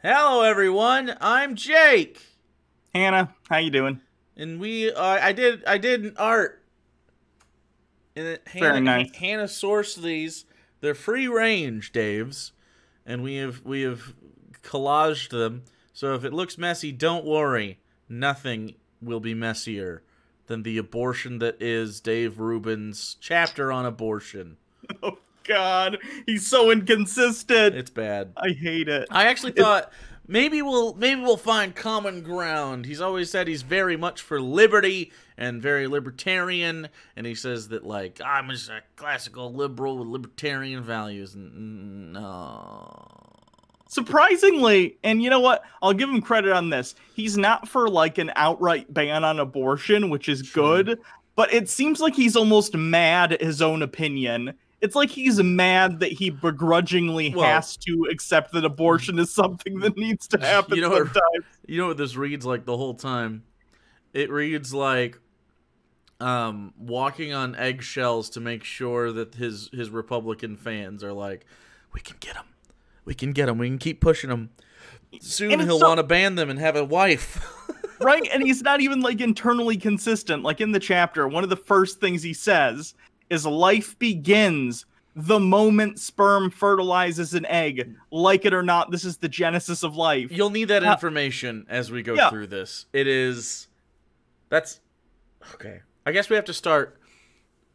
Hello, everyone. I'm Jake, Hannah, how you doing? and I did an art, and Very nice. Hannah sourced these. They're free range, Dave's, and we have collaged them. So if it looks messy, don't worry. Nothing will be messier than the abortion that is Dave Rubin's chapter on abortion. Oh God, he's so inconsistent. It's bad. I hate it. I actually thought maybe we'll find common ground. He's always said he's very much for liberty and very libertarian, and he says that like I'm just a classical liberal with libertarian values. No. Surprisingly, and you know what? I'll give him credit on this. He's not for like an outright ban on abortion, which is good, but it seems like he's almost mad at his own opinion. It's like he's mad that he begrudgingly has to accept that abortion is something that needs to happen sometimes. You know what this reads like the whole time? It reads like walking on eggshells to make sure that his Republican fans are like, we can get him. We can get him. We can keep pushing him. Soon he'll want to ban them and have a wife. Right? And he's not even like internally consistent. Like in the chapter, one of the first things he says is life begins the moment sperm fertilizes an egg. Like it or not, this is the genesis of life. You'll need that information as we go through this. That's okay. I guess we have to start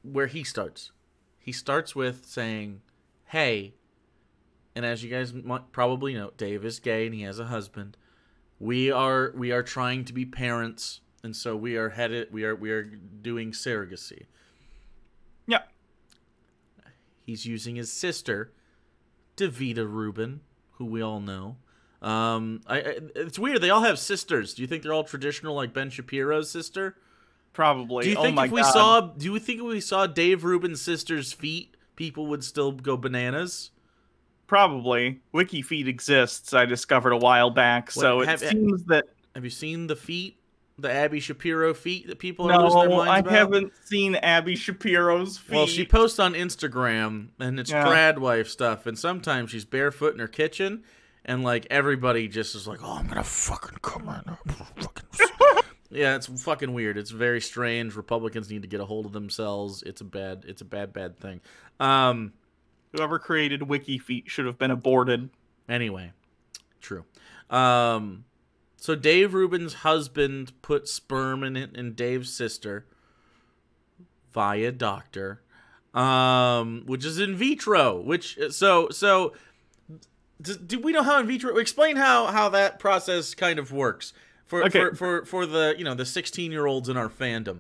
where he starts. He starts with saying, hey, and as you guys might probably know, Dave is gay and he has a husband. We are trying to be parents, and so we are doing surrogacy. Yeah. He's using his sister, Davida Rubin, who we all know. It's weird. They all have sisters. Do you think they're all traditional, like Ben Shapiro's sister? Probably. Do you think if we saw Dave Rubin's sister's feet, people would still go bananas? Probably. WikiFeet exists, I discovered a while back, so it seems that... Have you seen the feet? The Abby Shapiro feet that people are losing their minds about? I haven't seen Abby Shapiro's feet. Well, she posts on Instagram, and it's trad wife stuff, and sometimes she's barefoot in her kitchen, and, like, everybody just is like, oh, I'm gonna fucking come in. Yeah, it's fucking weird. It's very strange. Republicans need to get a hold of themselves. It's a bad thing. Whoever created WikiFeet should have been aborted. Anyway, true. So Dave Rubin's husband put sperm in Dave's sister via doctor, which is in vitro. Do we know how in vitro? Explain how that process kind of works for the the 16-year-olds in our fandom.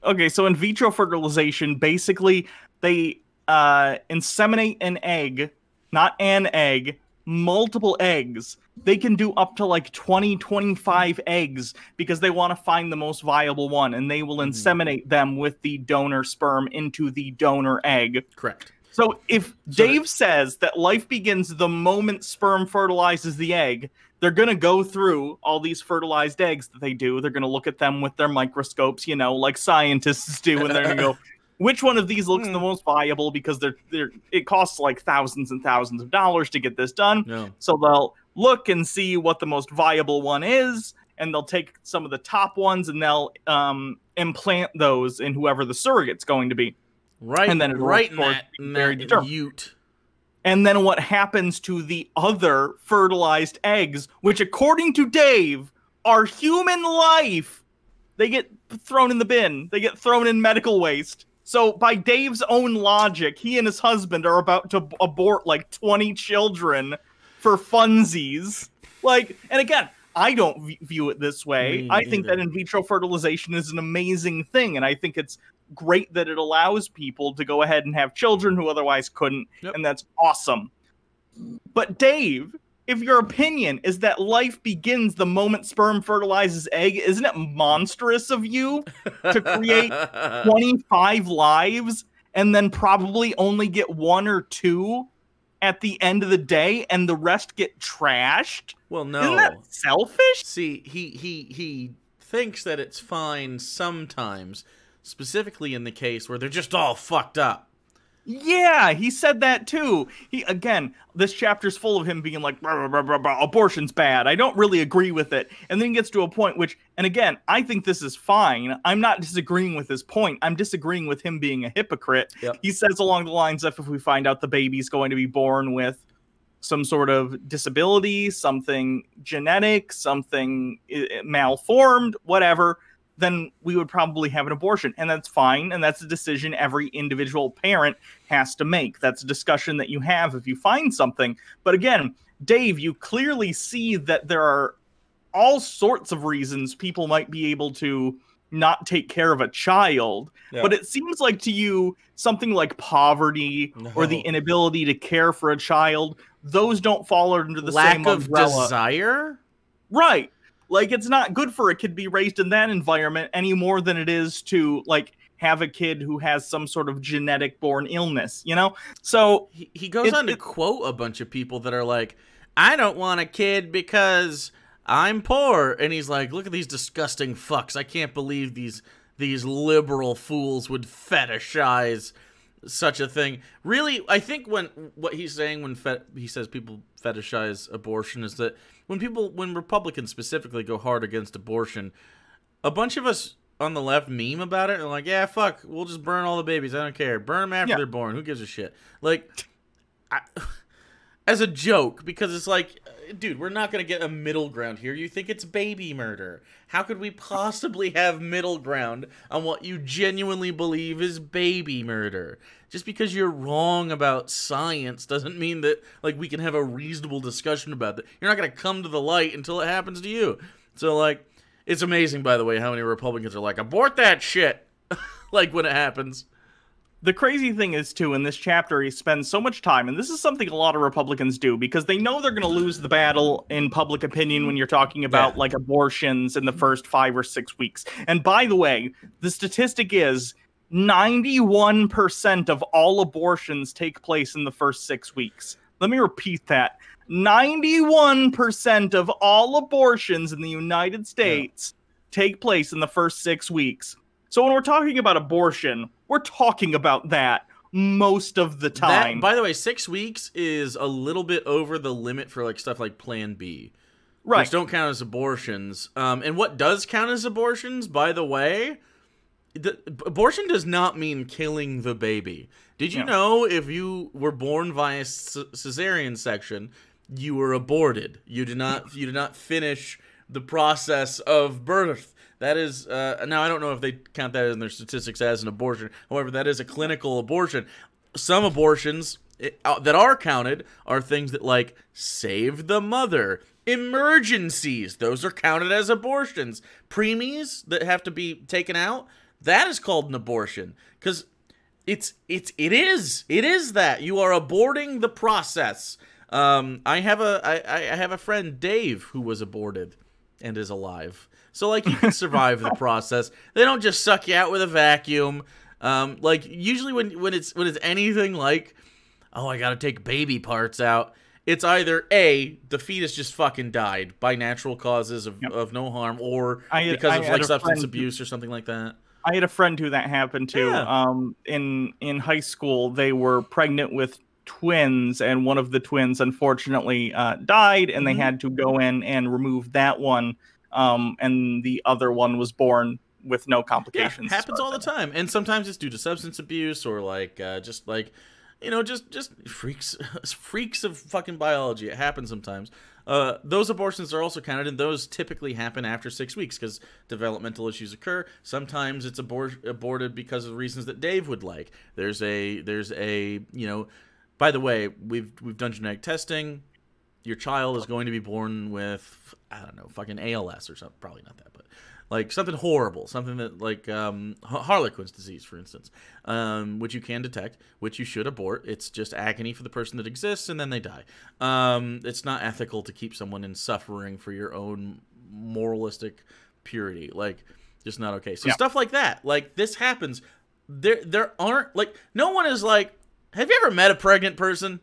Okay, so in vitro fertilization, basically they inseminate an egg, not an egg, multiple eggs. They can do up to like 25 eggs because they want to find the most viable one, and they will inseminate them with the donor sperm into the donor egg. Correct. So if Dave says that life begins the moment sperm fertilizes the egg, they're going to go through all these fertilized eggs that they do. They're going to look at them with their microscopes, like scientists do, and they're going to go, which one of these looks the most viable, because it costs like thousands and thousands of dollars to get this done. Yeah. So they'll look and see what the most viable one is, and they'll take some of the top ones and they'll implant those in whoever the surrogate's going to be. Right. And then in that ute. And then what happens to the other fertilized eggs, which according to Dave are human life, they get thrown in the bin. They get thrown in medical waste. So by Dave's own logic, he and his husband are about to abort like 20 children for funsies. And again, I don't view it this way. I think that in vitro fertilization is an amazing thing, and I think it's great that it allows people to go ahead and have children who otherwise couldn't, and that's awesome. But Dave, if your opinion is that life begins the moment sperm fertilizes egg, isn't it monstrous of you to create 25 lives and then probably only get 1 or 2 at the end of the day and the rest get trashed? Well, no. Isn't that selfish? See, he thinks that it's fine sometimes, specifically in the case where they're just all fucked up. Yeah, he said that too. Again, this chapter's full of him being like, "Blah, blah, blah, blah, abortion's bad. I don't really agree with it." And then he gets to a point which, and again, I think this is fine. I'm not disagreeing with his point. I'm disagreeing with him being a hypocrite. Yep. He says along the lines of, if we find out the baby's going to be born with some sort of disability, something genetic, something malformed, whatever, then we would probably have an abortion. And that's fine. And that's a decision every individual parent has to make. That's a discussion that you have if you find something. But again, Dave, you clearly see that there are all sorts of reasons people might be able to not take care of a child. Yeah. But it seems like to you, something like poverty or the inability to care for a child, those don't fall under the same umbrella. Lack of desire? Right. Like, it's not good for a kid to be raised in that environment any more than it is to, like, have a kid who has some sort of genetic born illness, you know? So he goes on to quote a bunch of people that are like, I don't want a kid because I'm poor. And he's like, look at these disgusting fucks. I can't believe these liberal fools would fetishize such a thing. Really, I think what he's saying when he says people fetishize abortion is that when Republicans specifically go hard against abortion, a bunch of us on the left meme about it and like, yeah, fuck, we'll just burn all the babies. I don't care. Burn them after they're born. Who gives a shit? Like, as a joke, because it's like, dude, we're not going to get a middle ground here. You think it's baby murder. How could we possibly have middle ground on what you genuinely believe is baby murder? Just because you're wrong about science doesn't mean that, like, we can have a reasonable discussion about that. You're not going to come to the light until it happens to you. So, like, it's amazing, by the way, how many Republicans are like, abort that shit, like, when it happens. The crazy thing is, too, in this chapter, he spends so much time, and this is something a lot of Republicans do, because they know they're going to lose the battle in public opinion when you're talking about, like, abortions in the first 5 or 6 weeks. And by the way, the statistic is 91% of all abortions take place in the first 6 weeks. Let me repeat that. 91% of all abortions in the United States take place in the first 6 weeks. So when we're talking about abortion, we're talking about that most of the time. By the way, 6 weeks is a little bit over the limit for like stuff like Plan B. Right. Which don't count as abortions. And what does count as abortions, by the way, abortion does not mean killing the baby. Did you know if you were born via cesarean section, you were aborted? You did not finish the process of birth. That is, now I don't know if they count that in their statistics as an abortion. However, that is a clinical abortion. Some abortions that are counted are things that, like, save the mother. Emergencies, those are counted as abortions. Preemies that have to be taken out, that is called an abortion. Because it is that. You are aborting the process. I have a friend, Dave, who was aborted and is alive. So, like, you can survive the process. They don't just suck you out with a vacuum. Like, usually when it's anything like, oh, I gotta take baby parts out, it's either A, the fetus just fucking died by natural causes of no harm, or because of, like, substance abuse or something like that. I had a friend who that happened to. Yeah. In high school, they were pregnant with twins, and one of the twins, unfortunately, died, and they had to go in and remove that one. And the other one was born with no complications. Yeah, happens all the time. And sometimes it's due to substance abuse or like just like, you know, just freaks of fucking biology. It happens sometimes. Those abortions are also counted, and those typically happen after 6 weeks because developmental issues occur. Sometimes it's aborted because of reasons that Dave would like. There's a you know, by the way, we've done genetic testing. Your child is going to be born with, I don't know, fucking ALS or something. Probably not that, but like something horrible, something that like Harlequin's disease, for instance, which you can detect, which you should abort. It's just agony for the person that exists, and then they die. It's not ethical to keep someone in suffering for your own moralistic purity. Like, just not okay. So stuff like that, like this happens. There aren't, like, no one is like, have you ever met a pregnant person?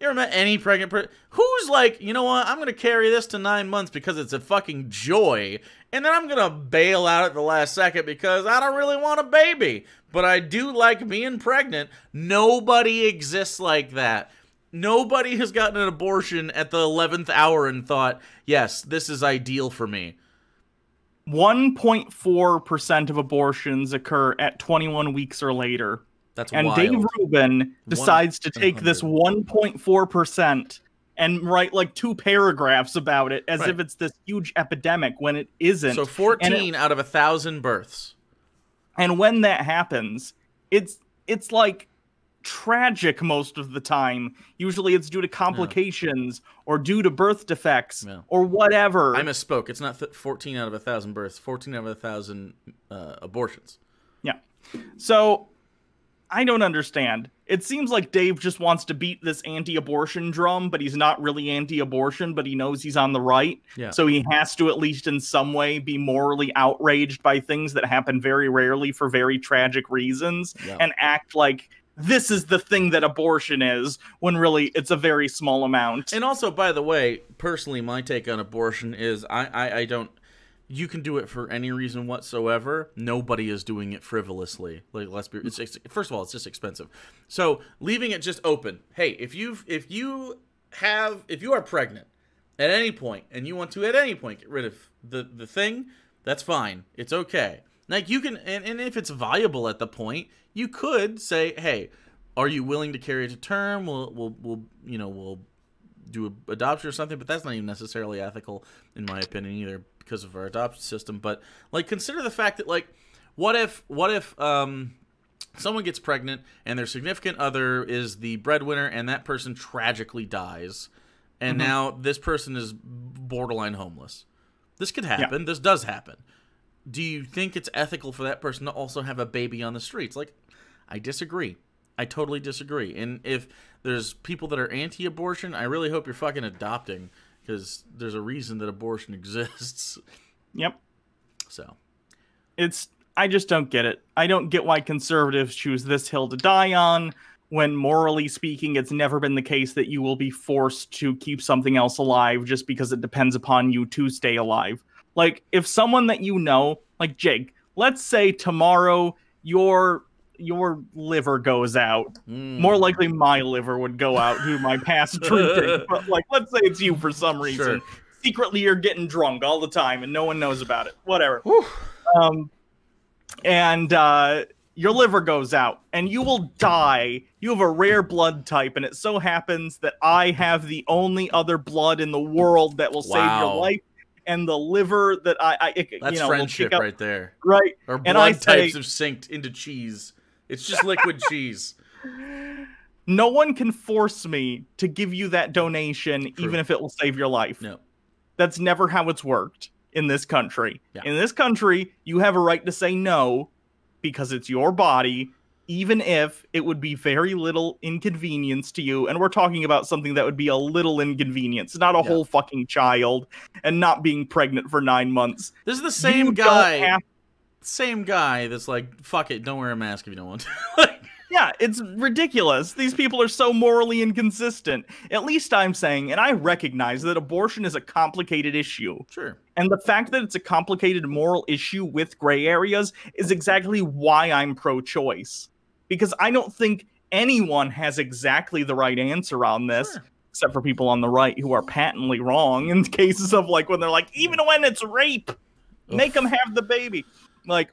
You ever met any pregnant person who's like, you know what, I'm going to carry this to 9 months because it's a fucking joy, and then I'm going to bail out at the last second because I don't really want a baby, but I do like being pregnant. Nobody exists like that. Nobody has gotten an abortion at the 11th hour and thought, yes, this is ideal for me. 1.4% of abortions occur at 21 weeks or later. That's and wild. Dave Rubin decides to take this 1.4% and write like 2 paragraphs about it as if it's this huge epidemic when it isn't. So 14 out of 1,000 births. And when that happens, it's like tragic most of the time. Usually it's due to complications or due to birth defects or whatever. I misspoke. It's not 14 out of 1,000 births, 14 out of 1,000 abortions. Yeah. So I don't understand. It seems like Dave just wants to beat this anti-abortion drum, but he's not really anti-abortion, but he knows he's on the right. Yeah. So he has to, at least in some way, be morally outraged by things that happen very rarely for very tragic reasons and act like this is the thing that abortion is, when really it's a very small amount. And also, by the way, personally, my take on abortion is I don't... You can do it for any reason whatsoever. Nobody is doing it frivolously. Like, let's be. First of all, it's just expensive. So leaving it just open. Hey, if you are pregnant at any point and you want to at any point get rid of the thing, that's fine. It's okay. Like you can, and if it's viable at the point, you could say, hey, are you willing to carry it to term? We'll do an adoption or something. But that's not even necessarily ethical, in my opinion, either, because of our adoption system. But like, consider the fact that, like, what if someone gets pregnant and their significant other is the breadwinner and that person tragically dies, and now this person is borderline homeless. This could happen. This does happen. Do you think it's ethical for that person to also have a baby on the streets? Like, I disagree. I totally disagree. And if there's people that are anti-abortion, I really hope you're fucking adopting, because there's a reason that abortion exists. Yep. So. I just don't get it. I don't get why conservatives choose this hill to die on, when morally speaking, it's never been the case that you will be forced to keep something else alive just because it depends upon you to stay alive. Like, if someone that you know, like Jake, let's say tomorrow your liver goes out. More likely my liver would go out due to my past drinking. But, like, let's say it's you for some reason. Sure. Secretly, you're getting drunk all the time and no one knows about it. Whatever. Your liver goes out and you will die. You have a rare blood type, and it so happens that I have the only other blood in the world that will save your life. And the liver that that's friendship right there. Right. Our blood types have synced into cheese. It's just liquid cheese. No one can force me to give you that donation, even if it will save your life. No. That's never how it's worked in this country. Yeah. In this country, you have a right to say no because it's your body, even if it would be very little inconvenience to you. And we're talking about something that would be a little inconvenience, not a whole fucking child, and not being pregnant for 9 months. This is the same guy. Same guy that's like, fuck it, don't wear a mask if you don't want to. Yeah, it's ridiculous. These people are so morally inconsistent. At least I'm saying, and I recognize that abortion is a complicated issue. Sure. And the fact that it's a complicated moral issue with gray areas is exactly why I'm pro-choice. Because I don't think anyone has exactly the right answer on this, except for people on the right who are patently wrong in cases of, like, when they're like, even when it's rape, make them have the baby. Like,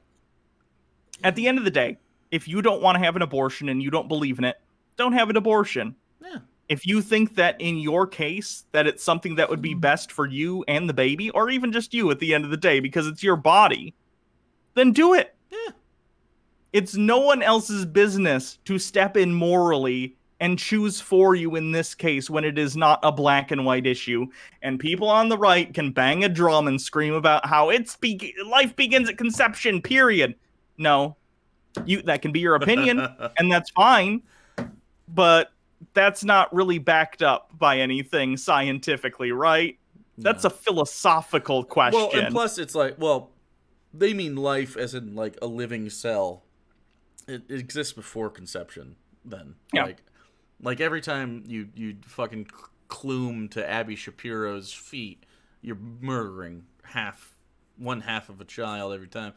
at the end of the day, if you don't want to have an abortion and you don't believe in it, don't have an abortion. Yeah. If you think that in your case that it's something that would be best for you and the baby, or even just you at the end of the day because it's your body, then do it. Yeah. It's no one else's business to step in morally and choose for you in this case when it is not a black and white issue. And people on the right can bang a drum and scream about how life begins at conception, period. No. That can be your opinion, and that's fine, but that's not really backed up by anything scientifically, right? No. That's a philosophical question. Well, and plus it's like, well, they mean life as in, like, a living cell. It exists before conception then. Yeah. Like, Like every time you fucking clume to Abby Shapiro's feet, you're murdering one half of a child every time.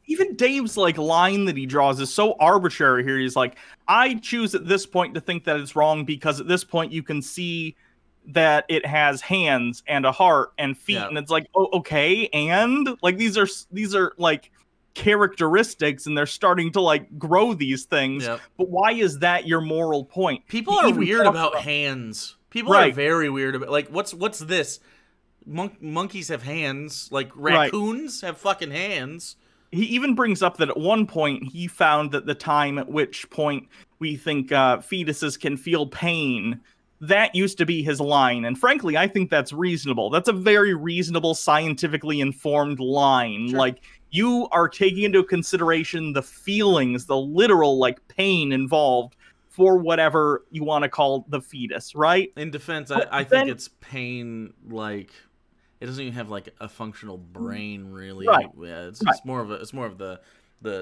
Even Dave's like line that he draws is so arbitrary here. He's like, I choose at this point to think that it's wrong because at this point you can see that it has hands and a heart and feet, and it's like, oh, okay, and like these are like characteristics, and they're starting to like grow these things. But why is that your moral point? People are weird about hands. People are very weird about, like, what's this? Monkeys have hands. Like raccoons have fucking hands. He even brings up that at one point he found that the time at which point we think fetuses can feel pain, that used to be his line. And frankly, I think that's reasonable. That's a very reasonable, scientifically informed line. Sure. Like, you are taking into consideration the feelings, the literal, like, pain involved for whatever you want to call the fetus, right? In defense, I think it's pain, like, it doesn't even have, like, a functional brain, really. Right. Yeah, it's more of the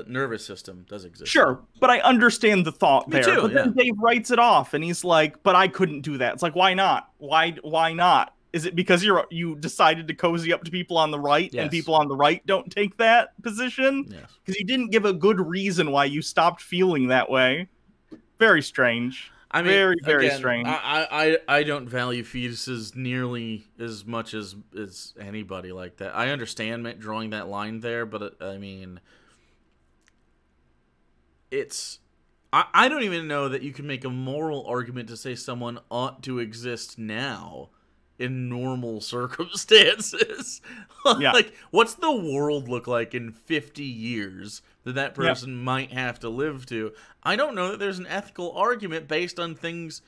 nervous system does exist. Sure, but I understand the thought there. Too, but then Dave writes it off, and he's like, but I couldn't do that. It's like, why not? Why not? Is it because you decided to cozy up to people on the right, and people on the right don't take that position? Yes. Because you didn't give a good reason why you stopped feeling that way. Very strange. I mean, very strange. I don't value fetuses nearly as much as anybody like that. I understand drawing that line there, but I mean, I don't even know that you can make a moral argument to say someone ought to exist now in normal circumstances. Like, what's the world look like in 50 years that person might have to live to? I don't know that there's an ethical argument based on things,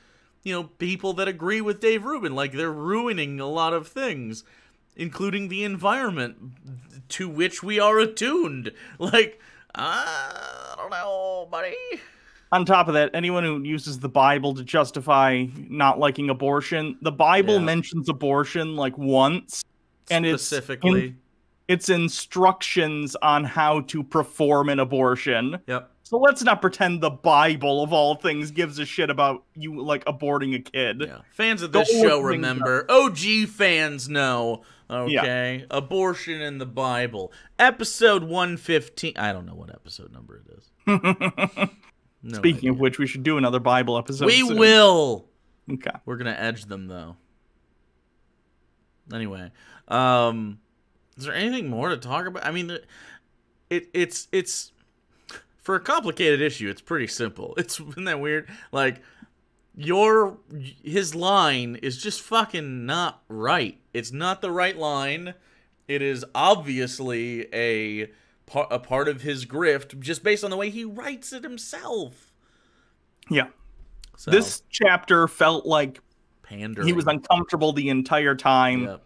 people that agree with Dave Rubin. Like, they're ruining a lot of things, including the environment to which we are attuned. Like, I don't know, buddy. On top of that, anyone who uses the Bible to justify not liking abortion, the Bible mentions abortion like once, and specifically, it's instructions on how to perform an abortion. Yep. So let's not pretend the Bible, of all things, gives a shit about you, like, aborting a kid. Yeah. Fans of this show remember. OG fans know. Okay. Yeah. Abortion in the Bible. Episode 115. I don't know what episode number it is. No Speaking idea. of which, we should do another Bible episode. We will. Okay. We're going to edge them, though. Anyway. Is there anything more to talk about? I mean, it's for a complicated issue, it's pretty simple. Isn't that weird? Like, his line is just fucking not right. It's not the right line. It is obviously a part of his grift, just based on the way he writes it himself. Yeah. So, this chapter felt like pandering. He was uncomfortable the entire time,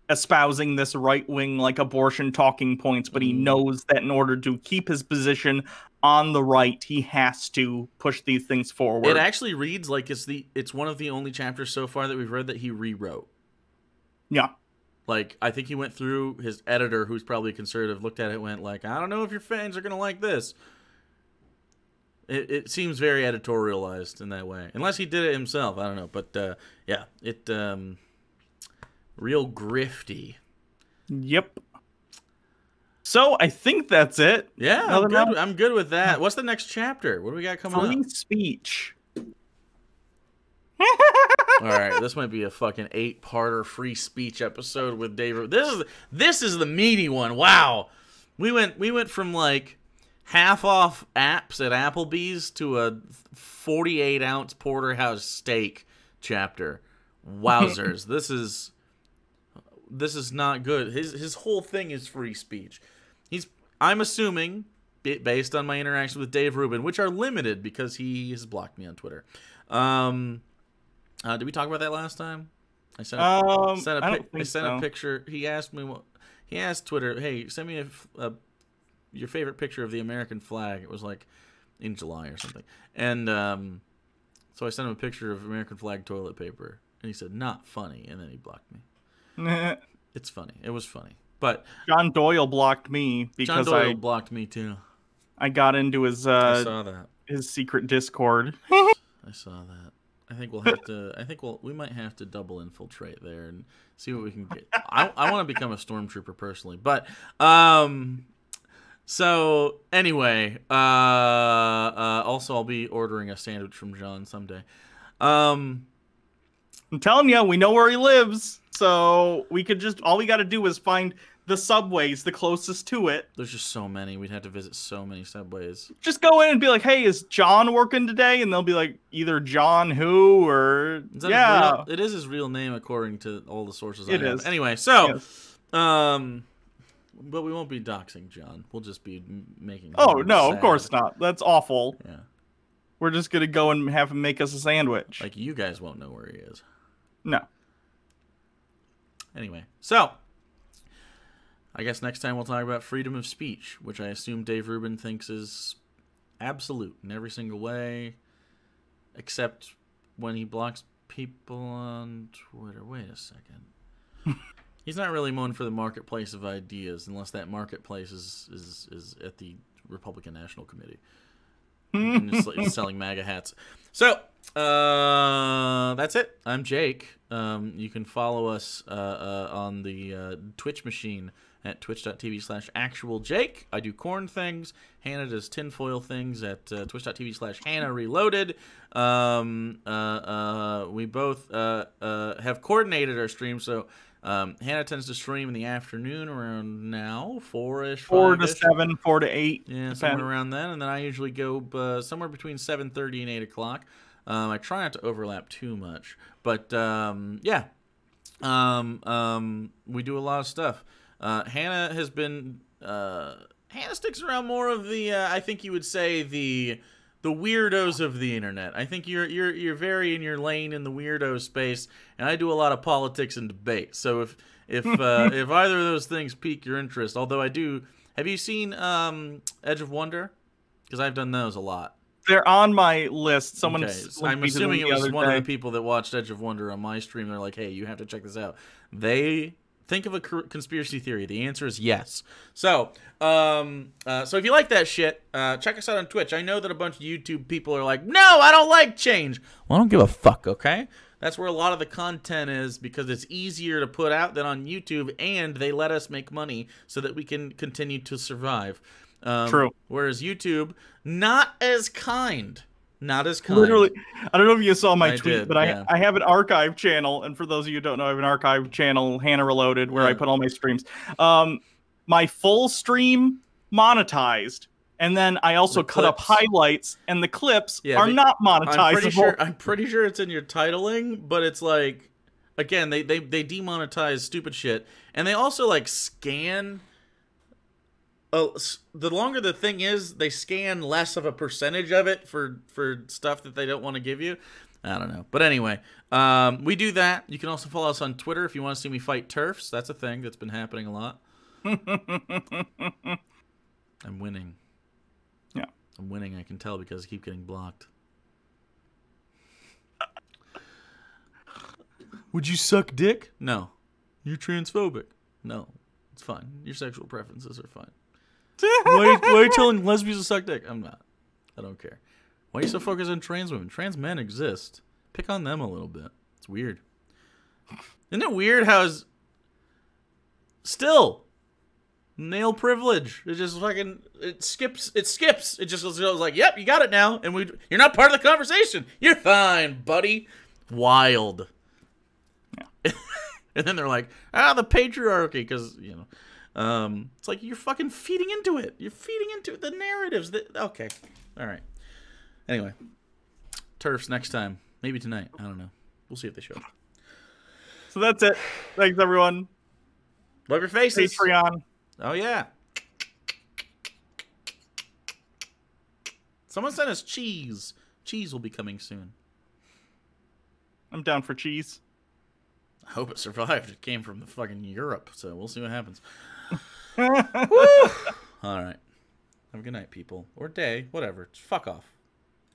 espousing this right-wing, like, abortion talking points, but he knows that in order to keep his position on the right, he has to push these things forward. It actually reads like it's one of the only chapters so far that we've read that he rewrote. Yeah. Like, I think he went through, his editor, who's probably conservative, looked at it and went like, I don't know if your fans are going to like this. It seems very editorialized in that way. Unless he did it himself, I don't know. But, real grifty. Yep. So, I think that's it. Yeah, I'm good with that. What's the next chapter? What do we got coming up? Free speech. All right, this might be a fucking 8-parter free speech episode with Dave. This is the meaty one. Wow, we went from like half off apps at Applebee's to a 48-ounce porterhouse steak chapter. Wowzers, this is not good. His whole thing is free speech. I'm assuming, based on my interactions with Dave Rubin, which are limited because he has blocked me on Twitter. Did we talk about that last time? I sent a picture. He asked me he asked Twitter, "Hey, send me your favorite picture of the American flag." It was like in July or something, and so I sent him a picture of American flag toilet paper, and he said, "Not funny," and then he blocked me. It's funny. It was funny, but John Doyle blocked me because John Doyle blocked me too. I got into his I saw that. his secret Discord. I saw that. I think we'll have to. We might have to double infiltrate there and see what we can get. I want to become a stormtrooper personally, but So anyway, also I'll be ordering a sandwich from John someday. I'm telling you, we know where he lives, so we could just all we got to do is find the subways the closest to it. There's just so many. We'd have to visit so many subways. Just go in and be like, "Hey, is John working today?" And they'll be like, either John who or yeah, it is his real name according to all the sources I It have. is. Anyway, so Yes. but we won't be doxing John. We'll just be making. Oh him no, sad. of course not. That's awful. Yeah. We're just gonna go and have him make us a sandwich. Like you guys won't know where he is. No. Anyway, so I guess next time we'll talk about freedom of speech, which I assume Dave Rubin thinks is absolute in every single way, except when he blocks people on Twitter. Wait a second. He's not really one for the marketplace of ideas, unless that marketplace is at the Republican National Committee. And it's selling MAGA hats. So, that's it. I'm Jake. You can follow us on the Twitch machine at twitch.tv/actualjake. I do corn things. Hannah does tinfoil things at twitch.tv/Hannah Reloaded. We both have coordinated our stream, so Hannah tends to stream in the afternoon around now, 4-ish, 4 to 5-ish. 7, 4 to 8. Yeah, somewhere around then. And then I usually go somewhere between 7:30 and 8 o'clock. I try not to overlap too much. But, yeah. We do a lot of stuff. Hannah has been... Hannah sticks around more of the, I think you would say, the weirdos of the internet. I think you're very in your lane in the weirdo space, and I do a lot of politics and debate. So if if either of those things pique your interest, although I do, have you seen Edge of Wonder? Because I've done those a lot. They're on my list. I'm assuming it was one of the people that watched Edge of Wonder on my stream. They're like, hey, you have to check this out. They think of a conspiracy theory. The answer is yes. So, so if you like that shit, check us out on Twitch. I know that a bunch of YouTube people are like, no, I don't like change. Well, I don't give a fuck, okay? That's where a lot of the content is, because it's easier to put out than on YouTube, and they let us make money so that we can continue to survive. True. Whereas YouTube, not as kind. Not as kind. Literally, I don't know if you saw my tweet, did, but yeah. I have an archive channel, and for those of you who don't know, I have an archive channel, Hannah Reloaded, where I put all my streams. My full stream monetized, and then I also cut up highlights, and the clips are not monetizable. I'm pretty sure it's in your titling, but it's like, again, they demonetize stupid shit, and they also like scan. The longer the thing is, they scan less of a percentage of it for stuff that they don't want to give you. I don't know. But anyway, we do that. You can also follow us on Twitter if you want to see me fight TERFs. That's a thing that's been happening a lot. I'm winning. Yeah. I'm winning, I can tell, because I keep getting blocked. Would you suck dick? No. You're transphobic? No. It's fine. Your sexual preferences are fine. Why are you telling lesbians to suck dick? I'm not. I don't care. Why are you so focused on trans women? Trans men exist. Pick on them a little bit. It's weird. Isn't it weird how still male privilege? It just fucking it skips. It just goes like, yep, you got it now, and you're not part of the conversation. You're fine, buddy. Wild. Yeah. And then they're like, the patriarchy, because it's like you're fucking feeding into it. You're feeding into the narratives. Okay. All right. Anyway. TERFs next time. Maybe tonight. I don't know. We'll see if they show up. So that's it. Thanks, everyone. Love your faces. Patreon. Oh, yeah. Someone sent us cheese. Cheese will be coming soon. I'm down for cheese. I hope it survived. It came from the fucking Europe, so we'll see what happens. All right. Have a good night, people. Or day. Whatever. Fuck off.